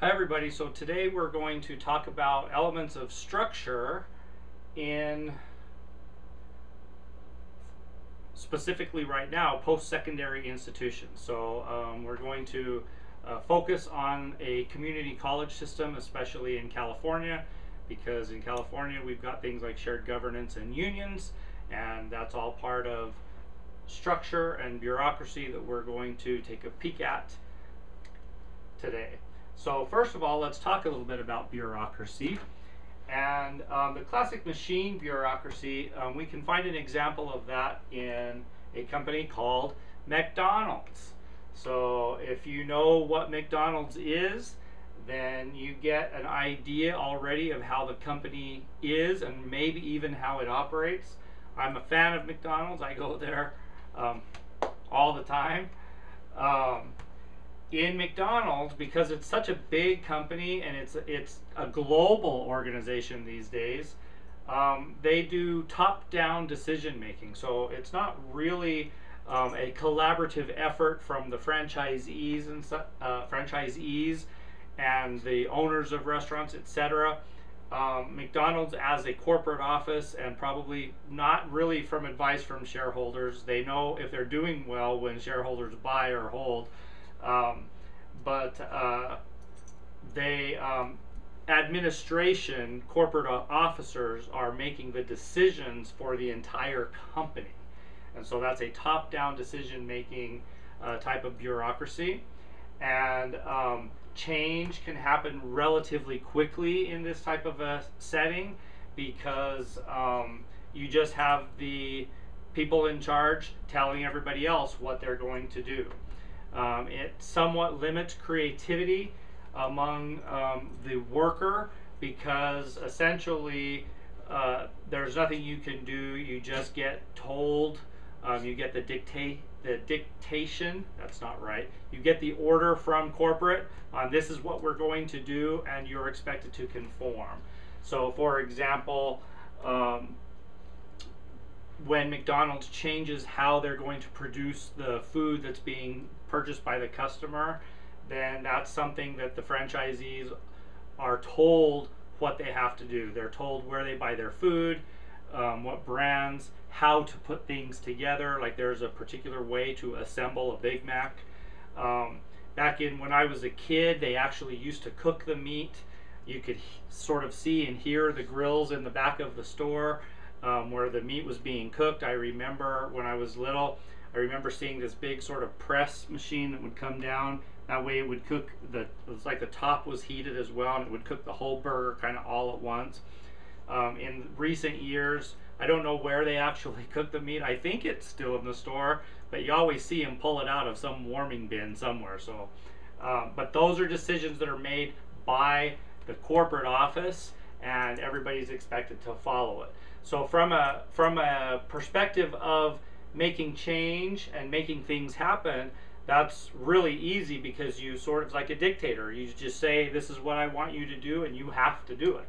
Hi everybody, so today we're going to talk about elements of structure in, specifically right now, post-secondary institutions. So we're going to focus on a community college system, especially in California, because in California we've got things like shared governance and unions, and that's all part of structure and bureaucracy that we're going to take a peek at today. So first of all, let's talk a little bit about bureaucracy. And the classic machine bureaucracy, we can find an example of that in a company called McDonald's. So if you know what McDonald's is, then you get an idea already of how the company is and maybe even how it operates. I'm a fan of McDonald's. I go there all the time. In McDonald's, because it's such a big company and it's a global organization these days, they do top-down decision making. So it's not really a collaborative effort from the franchisees and the owners of restaurants, etc. McDonald's as a corporate office, and probably not really from advice from shareholders. They know if they're doing well when shareholders buy or hold. Administration, corporate officers are making the decisions for the entire company. And so that's a top-down decision-making type of bureaucracy. And change can happen relatively quickly in this type of a setting because you just have the people in charge telling everybody else what they're going to do. It somewhat limits creativity among the worker because essentially there's nothing you can do. You just get told. You get the dictation. That's not right. You get the order from corporate on this is what we're going to do, and you're expected to conform. So, for example, when McDonald's changes how they're going to produce the food that's being purchased by the customer, then that's something that the franchisees are told what they have to do. They're told where they buy their food, what brands, how to put things together. Like there's a particular way to assemble a Big Mac. Back in when I was a kid, they actually used to cook the meat. You could sort of see and hear the grills in the back of the store where the meat was being cooked. I remember when I was little, I remember seeing this big sort of press machine that would come down. That way it would cook, it was like the top was heated as well, and it would cook the whole burger kind of all at once. In recent years, I don't know where they actually cook the meat. I think it's still in the store, but you always see them pull it out of some warming bin somewhere. So, but those are decisions that are made by the corporate office, and everybody's expected to follow it. So from a perspective of making change and making things happen, that's really easy because you sort of like a dictator. You just say, this is what I want you to do, and you have to do it.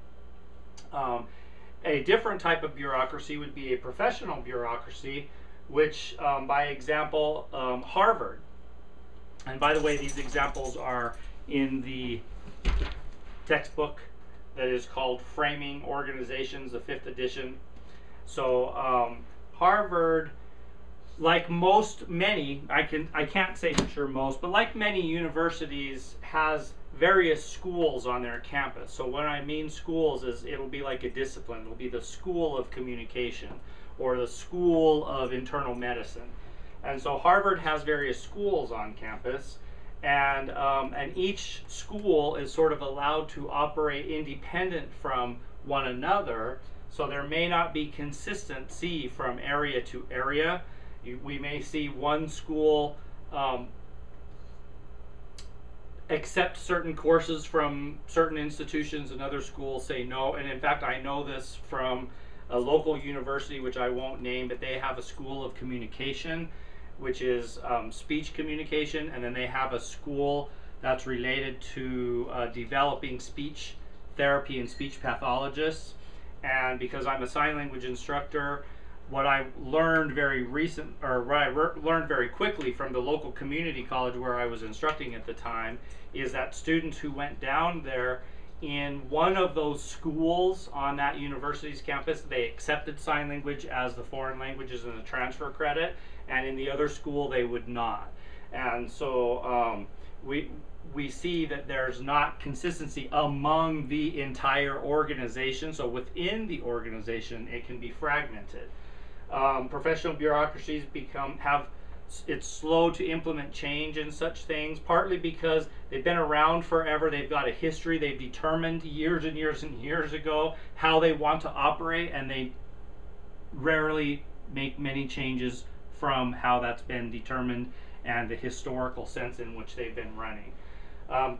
A different type of bureaucracy would be a professional bureaucracy, which, by example, Harvard. And by the way, these examples are in the textbook that is called Framing Organizations, the 5th edition. So Harvard, like many, I can't say for sure most, but like many universities, has various schools on their campus. So when I mean schools, is it'll be like a discipline. It'll be the School of Communication or the School of Internal Medicine. And so Harvard has various schools on campus, and each school is sort of allowed to operate independent from one another. So there may not be consistency from area to area. We may see one school accept certain courses from certain institutions, and other schools say no. And in fact, I know this from a local university, which I won't name, but they have a school of communication, which is speech communication, and then they have a school that's related to developing speech therapy and speech pathologists. And because I'm a sign language instructor, what I learned learned very quickly from the local community college where I was instructing at the time is that students who went down there in one of those schools on that university's campus, they accepted sign language as the foreign languages in the transfer credit, and in the other school they would not. And so we see that there's not consistency among the entire organization. So within the organization, it can be fragmented. Professional bureaucracies it's slow to implement change in such things, partly because they've been around forever, they've got a history, they've determined years and years and years ago how they want to operate, and they rarely make many changes from how that's been determined and the historical sense in which they've been running.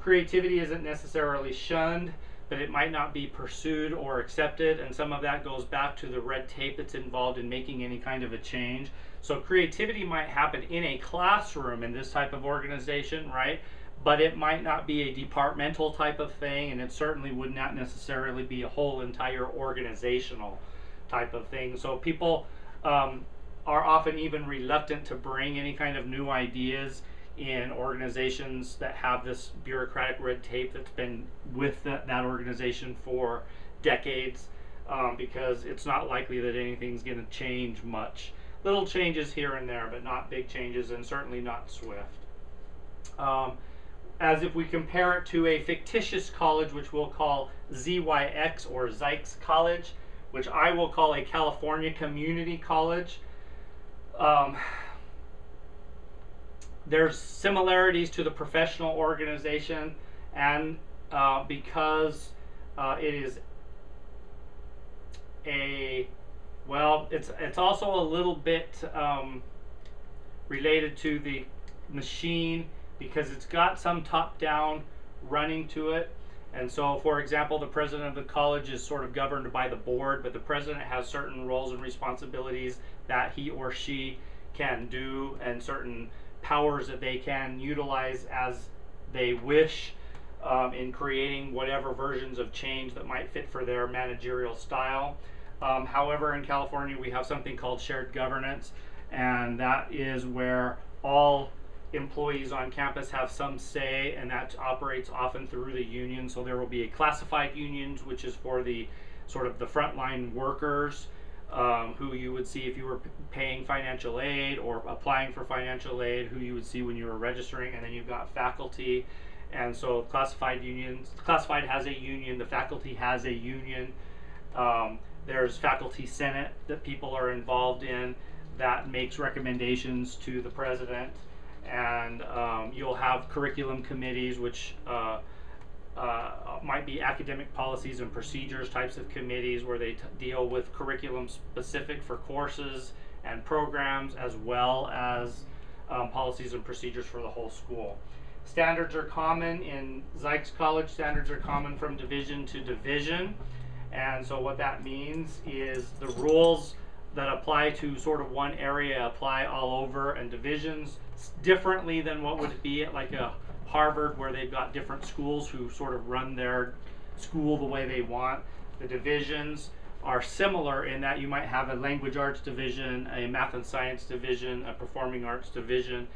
Creativity isn't necessarily shunned, but it might not be pursued or accepted, and some of that goes back to the red tape that's involved in making any kind of a change. So creativity might happen in a classroom in this type of organization, right? But it might not be a departmental type of thing, and it certainly would not necessarily be a whole entire organizational type of thing. So people are often even reluctant to bring any kind of new ideas in organizations that have this bureaucratic red tape that's been with that organization for decades, because it's not likely that anything's going to change much. Little changes here and there, but not big changes, and certainly not swift. As if we compare it to a fictitious college, which we'll call ZYX or Zykes College, which I will call a California community college. There's similarities to the professional organization, and because it is it's also a little bit related to the machine, because it's got some top-down running to it. And so, for example, the president of the college is sort of governed by the board, but the president has certain roles and responsibilities that he or she can do, and certain powers that they can utilize as they wish in creating whatever versions of change that might fit for their managerial style. However, in California, we have something called shared governance, and that is where all employees on campus have some say, and that operates often through the union. So there will be a classified unions, which is for the sort of the frontline workers, who you would see if you were paying financial aid or applying for financial aid, who you would see when you were registering. And then you've got faculty, and so classified has a union, the faculty has a union. There's faculty senate that people are involved in that makes recommendations to the president, and you'll have curriculum committees, which might be academic policies and procedures types of committees, where they deal with curriculum specific for courses and programs, as well as policies and procedures for the whole school. Standards are common in Zykes College. Standards are common from division to division, and so what that means is the rules that apply to sort of one area apply all over, and divisions differently than what would be at like a Harvard, where they've got different schools who sort of run their school the way they want. The divisions are similar in that you might have a language arts division, a math and science division, a performing arts division,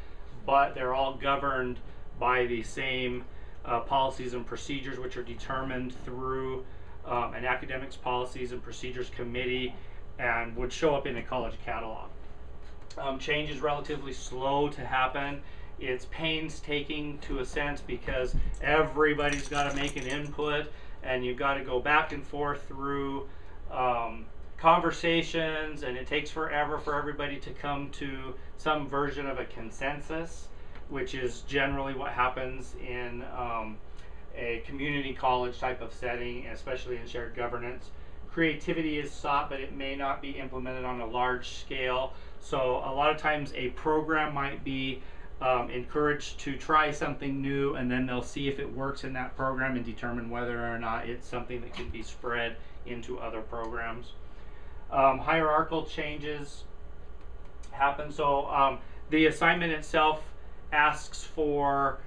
but they're all governed by the same policies and procedures, which are determined through an academics policies and procedures committee, and would show up in a college catalog. Change is relatively slow to happen. It's painstaking to a sense, because everybody's got to make an input, and you've got to go back and forth through conversations, and it takes forever for everybody to come to some version of a consensus, which is generally what happens in a community college type of setting, especially in shared governance. Creativity is sought, but it may not be implemented on a large scale. So a lot of times a program might be encouraged to try something new, and then they'll see if it works in that program and determine whether or not it's something that can be spread into other programs. Hierarchical changes happen. So the assignment itself asks for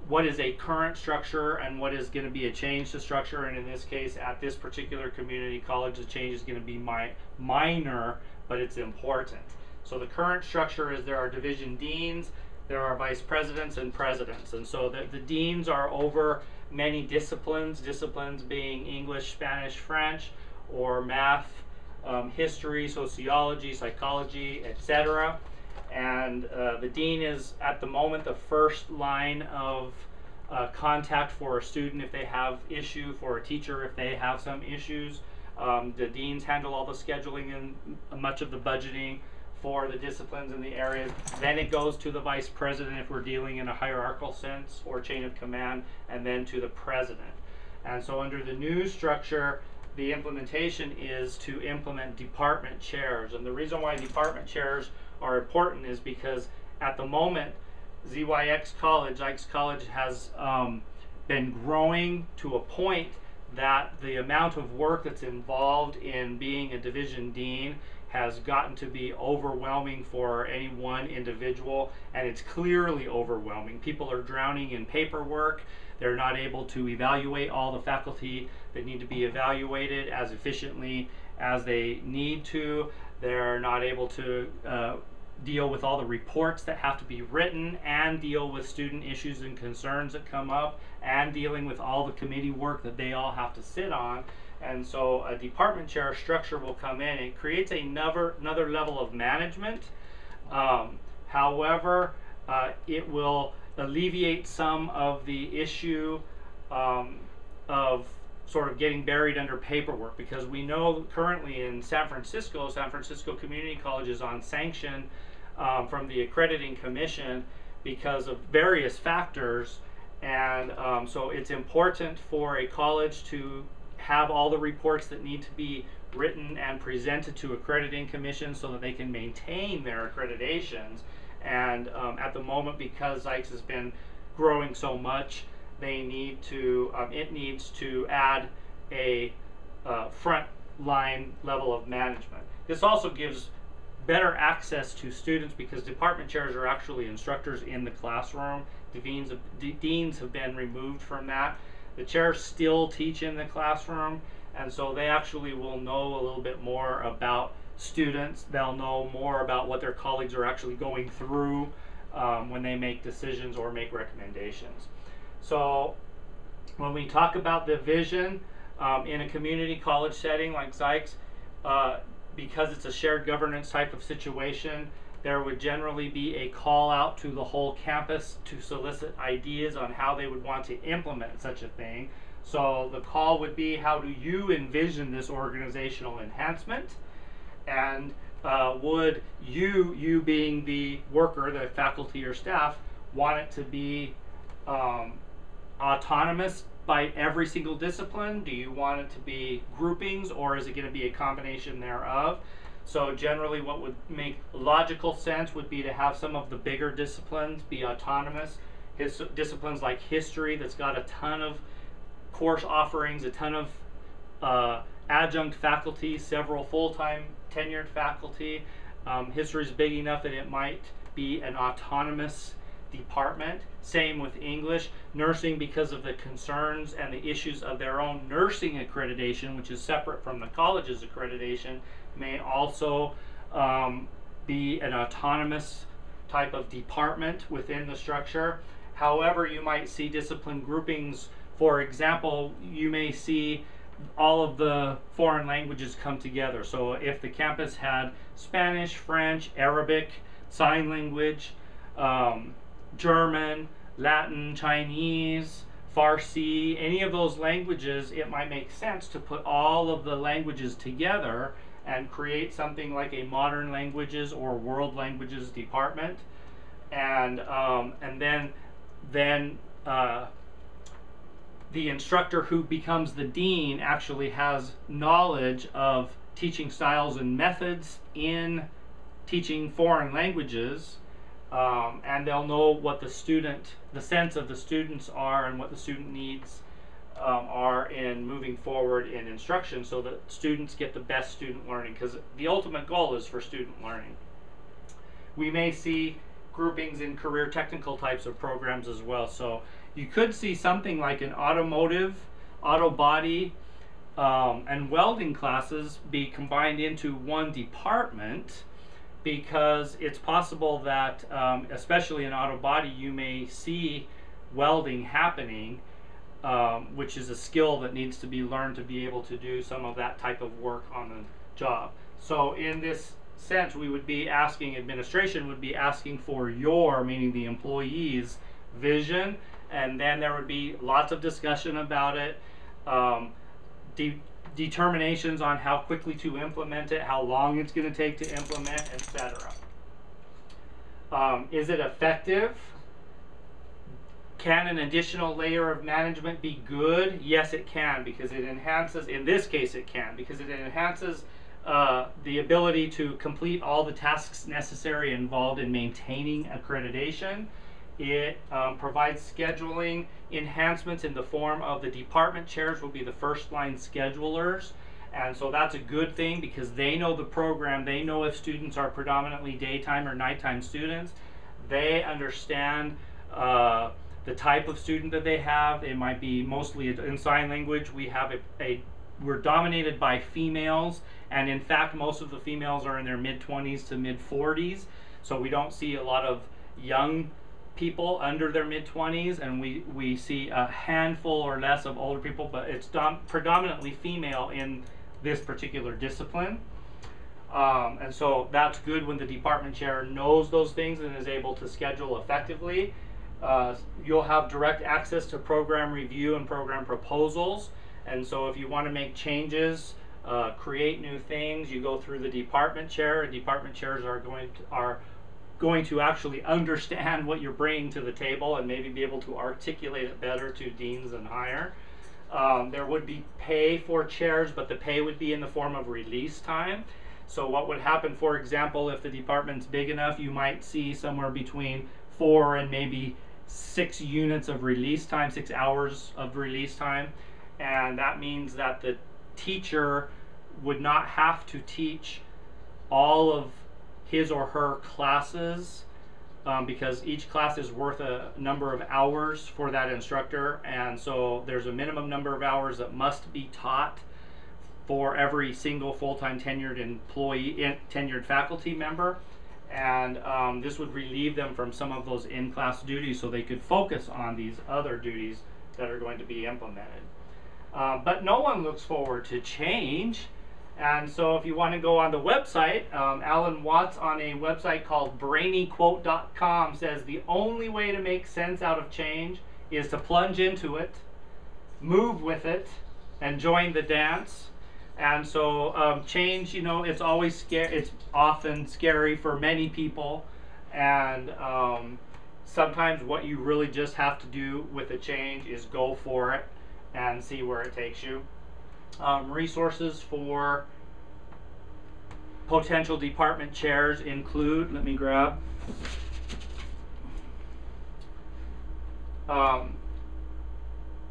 what is a current structure and what is going to be a change to structure. And in this case, at this particular community college, the change is going to be minor, but it's important. So the current structure is there are division deans, there are vice presidents and presidents. And so the deans are over many disciplines, disciplines being English, Spanish, French, or math, history, sociology, psychology, etc. And the dean is at the moment the first line of contact for a student if they have issue, for a teacher if they have some issues. The deans handle all the scheduling and much of the budgeting for the disciplines in the areas. Then it goes to the vice president if we're dealing in a hierarchical sense or chain of command, and then to the president. And so under the new structure, the implementation is to implement department chairs. And the reason why department chairs are important is because at the moment, Zyx College has been growing to a point that the amount of work that's involved in being a division dean has gotten to be overwhelming for any one individual, and it's clearly overwhelming. People are drowning in paperwork. They're not able to evaluate all the faculty that need to be evaluated as efficiently as they need to. They're not able to deal with all the reports that have to be written, and deal with student issues and concerns that come up, and dealing with all the committee work that they all have to sit on. And so a department chair structure will come in. It creates another level of management. However, it will alleviate some of the issue of sort of getting buried under paperwork, because we know currently in San Francisco Community College is on sanction from the accrediting commission because of various factors. And so it's important for a college to have all the reports that need to be written and presented to accrediting commission so that they can maintain their accreditations. And at the moment, because Zyx has been growing so much, they need to it needs to add a front line level of management. This also gives better access to students because department chairs are actually instructors in the classroom. Deans have been removed from that. The chairs still teach in the classroom, and so they actually will know a little bit more about students. They'll know more about what their colleagues are actually going through when they make decisions or make recommendations. So when we talk about the vision in a community college setting like Zyx, because it's a shared governance type of situation, there would generally be a call out to the whole campus to solicit ideas on how they would want to implement such a thing. So the call would be, how do you envision this organizational enhancement? And would you being the worker, the faculty or staff, want it to be autonomous by every single discipline? Do you want it to be groupings, or is it going to be a combination thereof? So generally what would make logical sense would be to have some of the bigger disciplines be autonomous. Disciplines like history, that's got a ton of course offerings, a ton of adjunct faculty, several full-time tenured faculty. History is big enough that it might be an autonomous department. Same with English. Nursing, because of the concerns and the issues of their own nursing accreditation, which is separate from the college's accreditation, may also be an autonomous type of department within the structure. However, you might see discipline groupings. For example, you may see all of the foreign languages come together. So if the campus had Spanish, French, Arabic, sign language, German, Latin, Chinese, Farsi, any of those languages, it might make sense to put all of the languages together and create something like a modern languages or world languages department. And then the instructor who becomes the dean actually has knowledge of teaching styles and methods in teaching foreign languages, and they'll know what the sense of the students are and what the student needs are in moving forward in instruction, so that students get the best student learning, because the ultimate goal is for student learning. We may see groupings in career technical types of programs as well. So you could see something like an automotive, auto body, and welding classes be combined into one department, because it's possible that, especially in auto body, you may see welding happening, which is a skill that needs to be learned to be able to do some of that type of work on the job. So in this sense, we would be asking, administration would be asking for your, meaning the employees' vision, and then there would be lots of discussion about it, determinations on how quickly to implement it, how long it's going to take to implement, etc. Is it effective? Can an additional layer of management be good? Yes, it can, because it enhances, in this case it can, because it enhances the ability to complete all the tasks necessary involved in maintaining accreditation. It provides scheduling enhancements in the form of the department chairs will be the first line schedulers, and so that's a good thing because they know the program, they know if students are predominantly daytime or nighttime students, they understand the type of student that they have. It might be mostly in sign language. We have we're dominated by females, and in fact most of the females are in their mid-20s to mid-40s, so we don't see a lot of young people under their mid-20s, and we see a handful or less of older people, but it's predominantly female in this particular discipline. And so that's good when the department chair knows those things and is able to schedule effectively. You'll have direct access to program review and program proposals, and so if you want to make changes, create new things, you go through the department chair, and department chairs are going to actually understand what you're bringing to the table and maybe be able to articulate it better to deans and higher. There would be pay for chairs, but the pay would be in the form of release time. So what would happen, for example, if the department's big enough, you might see somewhere between 4 and maybe 6 units of release time, 6 hours of release time, and that means that the teacher would not have to teach all of his or her classes, because each class is worth a number of hours for that instructor, and so there's a minimum number of hours that must be taught for every single full-time tenured employee, tenured faculty member, and this would relieve them from some of those in-class duties so they could focus on these other duties that are going to be implemented. But no one looks forward to change. And so if you want to go on the website, Alan Watts on a website called brainyquote.com says the only way to make sense out of change is to plunge into it, move with it, and join the dance. And so change, you know, it's always scary. It's often scary for many people, and sometimes what you really just have to do with a change is go for it and see where it takes you. Resources for potential department chairs include, let me grab,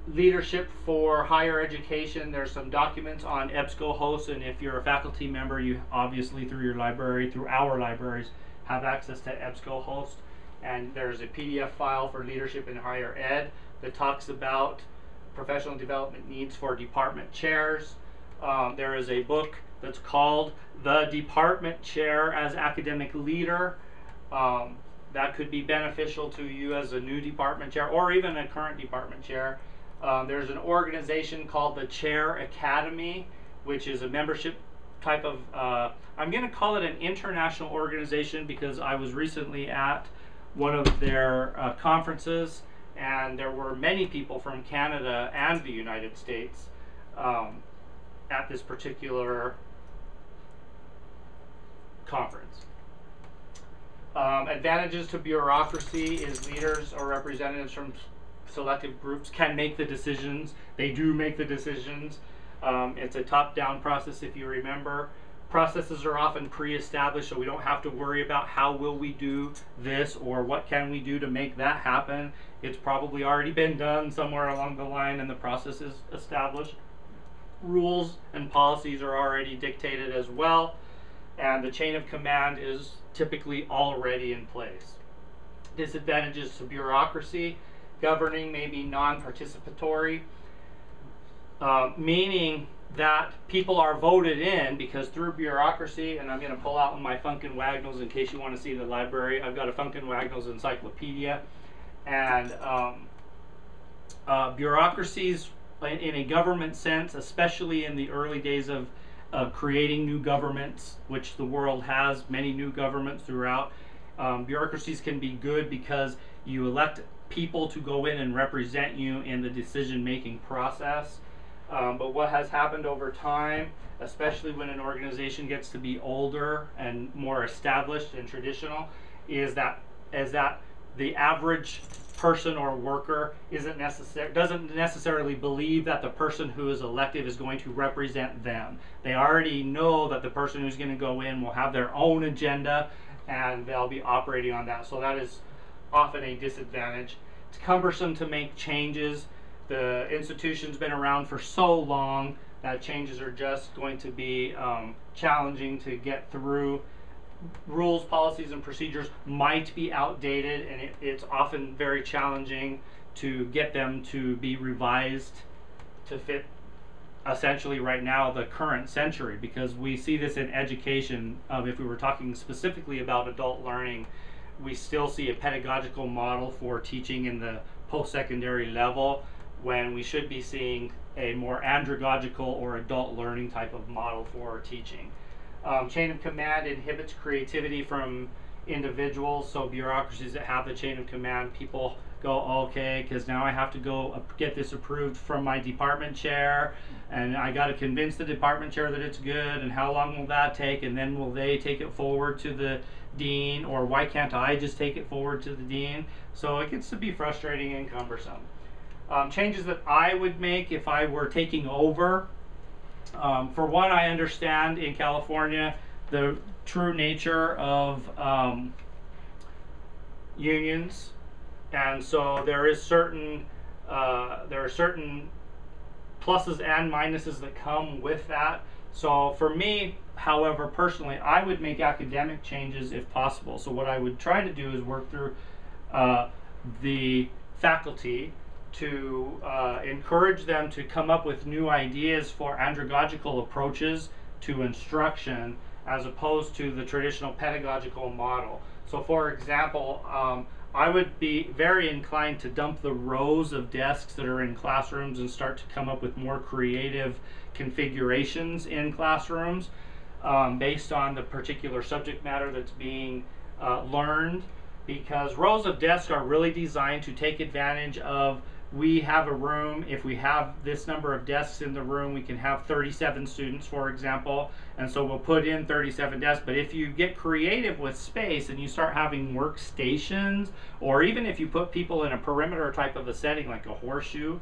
leadership for higher education. There's some documents on EBSCOhost, and if you're a faculty member, you obviously through your library, through our libraries, have access to EBSCOhost, and there's a PDF file for leadership in higher ed that talks about professional development needs for department chairs. There is a book that's called The Department Chair as Academic Leader. That could be beneficial to you as a new department chair or even a current department chair. There's an organization called the Chair Academy, which is a membership type of, I'm going to call it an international organization because I was recently at one of their conferences, and there were many people from Canada and the United States at this particular conference. Advantages to bureaucracy is leaders or representatives from selective groups can make the decisions. They do make the decisions. It's a top-down process, if you remember. Processes are often pre-established, so we don't have to worry about how will we do this or what can we do to make that happen. It's probably already been done somewhere along the line and the process is established. Rules and policies are already dictated as well, and the chain of command is typically already in place. Disadvantages to bureaucracy: governing may be non-participatory, meaning that people are voted in, because through bureaucracy, and I'm going to pull out my Funkin' Wagnalls in case you want to see the library. I've got a Funkin' Wagnalls encyclopedia, and bureaucracies in a government sense, especially in the early days of creating new governments, which the world has many new governments throughout. Bureaucracies can be good because you elect people to go in and represent you in the decision-making process. But what has happened over time, especially when an organization gets to be older and more established and traditional, is that the average person or worker doesn't necessarily believe that the person who is elected is going to represent them. They already know that the person who's going to go in will have their own agenda, and they'll be operating on that. So that is often a disadvantage. It's cumbersome to make changes. The institution's been around for so long that changes are just going to be challenging to get through. Rules, policies, and procedures might be outdated, and it's often very challenging to get them to be revised to fit essentially right now the current century, because we see this in education. If we were talking specifically about adult learning, we still see a pedagogical model for teaching in the post-secondary level, when we should be seeing a more andragogical or adult learning type of model for teaching. Chain of command inhibits creativity from individuals, so bureaucracies that have the chain of command, people go, okay, because now I have to go get this approved from my department chair, and I got to convince the department chair that it's good, and how long will that take, and then will they take it forward to the dean, or why can't I just take it forward to the dean? So it gets to be frustrating and cumbersome. Changes that I would make if I were taking over. For one, I understand in California the true nature of unions, and so there are certain pluses and minuses that come with that. So for me, however, personally, I would make academic changes if possible. So what I would try to do is work through the faculty to encourage them to come up with new ideas for andragogical approaches to instruction, as opposed to the traditional pedagogical model. So for example, I would be very inclined to dump the rows of desks that are in classrooms and start to come up with more creative configurations in classrooms based on the particular subject matter that's being learned, because rows of desks are really designed to take advantage of, we have a room, if we have this number of desks in the room, we can have 37 students, for example, and so we'll put in 37 desks. But if you get creative with space and you start having workstations, or even if you put people in a perimeter type of a setting, like a horseshoe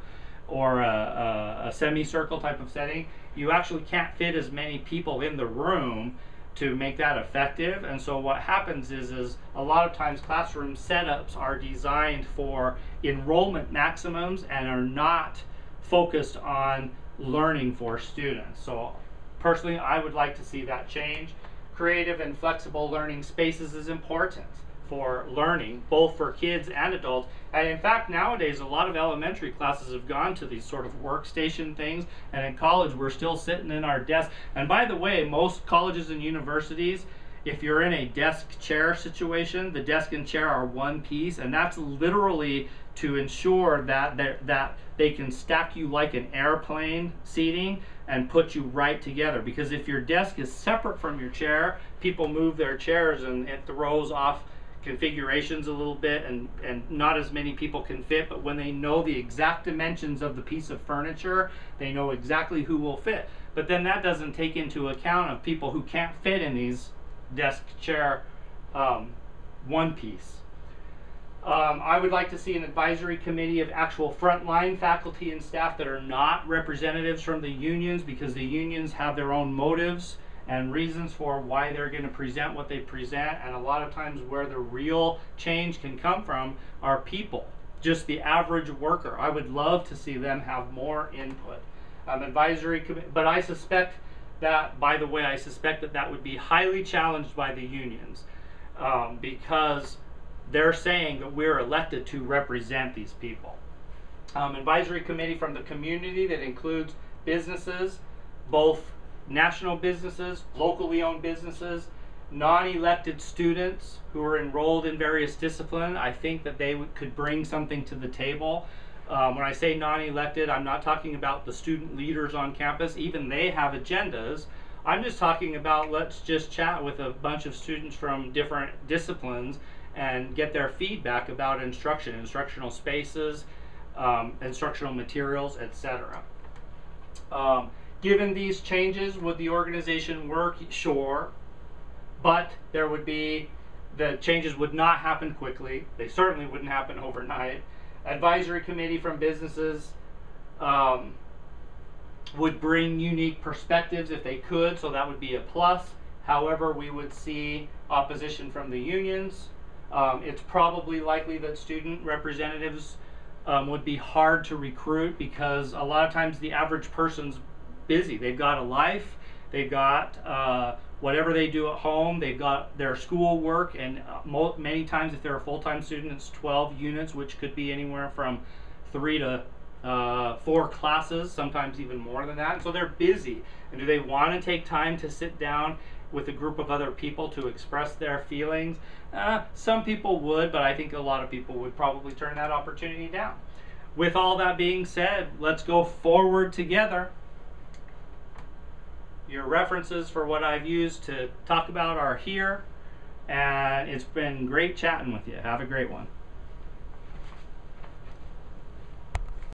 or a semicircle type of setting, you actually can't fit as many people in the room to make that effective. And so what happens is a lot of times classroom setups are designed for enrollment maximums and are not focused on learning for students. So personally, I would like to see that change. Creative and flexible learning spaces is important for learning, both for kids and adults. And in fact, nowadays, a lot of elementary classes have gone to these sort of workstation things, and in college, we're still sitting in our desk. And by the way, most colleges and universities, if you're in a desk chair situation, the desk and chair are one piece, and that's literally to ensure that they can stack you like an airplane seating and put you right together. Because if your desk is separate from your chair, people move their chairs and it throws off configurations a little bit, and not as many people can fit. But when they know the exact dimensions of the piece of furniture, they know exactly who will fit. But then that doesn't take into account of people who can't fit in these desk chair one piece. I would like to see an advisory committee of actual frontline faculty and staff that are not representatives from the unions, because the unions have their own motives and reasons for why they're going to present what they present, and a lot of times where the real change can come from are people, just the average worker. I would love to see them have more input. Advisory committee, but I suspect that, by the way, I suspect that would be highly challenged by the unions, because they're saying that we're elected to represent these people. Advisory committee from the community that includes businesses, both national businesses, locally owned businesses, non-elected students who are enrolled in various disciplines. I think that they could bring something to the table. When I say non-elected, I'm not talking about the student leaders on campus. Even they have agendas. I'm just talking about, let's just chat with a bunch of students from different disciplines and get their feedback about instruction, instructional spaces, instructional materials, etc. Given these changes, would the organization work? Sure. But there would be, the changes would not happen quickly. They certainly wouldn't happen overnight. Advisory committee from businesses would bring unique perspectives if they could, so that would be a plus. However, we would see opposition from the unions. It's probably likely that student representatives would be hard to recruit because a lot of times the average person's busy. They've got a life, they've got whatever they do at home, they've got their school work, and many times if they're a full-time student, it's 12 units, which could be anywhere from 3 to 4 classes, sometimes even more than that. So they're busy. And do they want to take time to sit down with a group of other people to express their feelings? Some people would, but I think a lot of people would probably turn that opportunity down. With all that being said, let's go forward together. Your references for what I've used to talk about are here, and it's been great chatting with you. Have a great one.